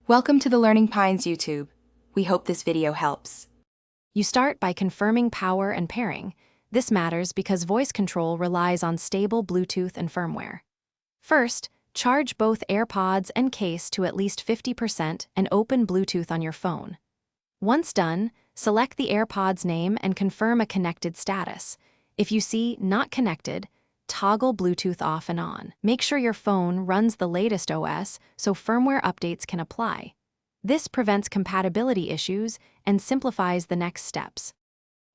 Welcome to the Learning Pines YouTube. We hope this video helps. You start by confirming power and pairing. This matters because voice control relies on stable Bluetooth and firmware. First, charge both Airpods and case to at least 50% and open Bluetooth on your phone. Once done, select the Airpods name and confirm a connected status. If you see Not Connected, toggle Bluetooth off and on. Make sure your phone runs the latest OS so firmware updates can apply. This prevents compatibility issues and simplifies the next steps.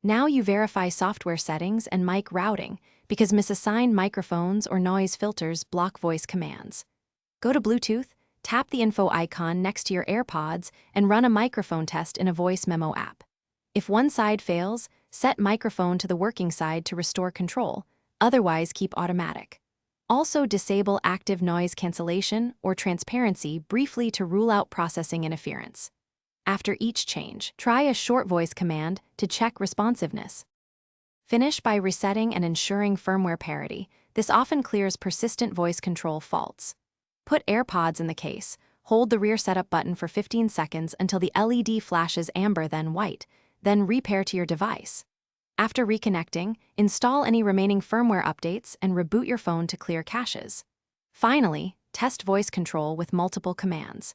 Now you verify software settings and mic routing because misassigned microphones or noise filters block voice commands. Go to Bluetooth, tap the info icon next to your AirPods, and run a microphone test in a voice memo app. If one side fails, set microphone to the working side to restore control. Otherwise, keep automatic. Also, disable active noise cancellation or transparency briefly to rule out processing interference. After each change, try a short voice command to check responsiveness. Finish by resetting and ensuring firmware parity. This often clears persistent voice control faults. Put AirPods in the case. Hold the rear setup button for 15 seconds until the LED flashes amber then white, then repair to your device. After reconnecting, install any remaining firmware updates and reboot your phone to clear caches. Finally, test voice control with multiple commands.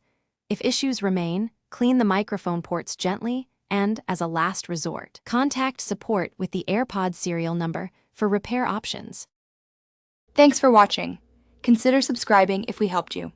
If issues remain, clean the microphone ports gently and, as a last resort, contact support with the AirPods serial number for repair options. Thanks for watching. Consider subscribing if we helped you.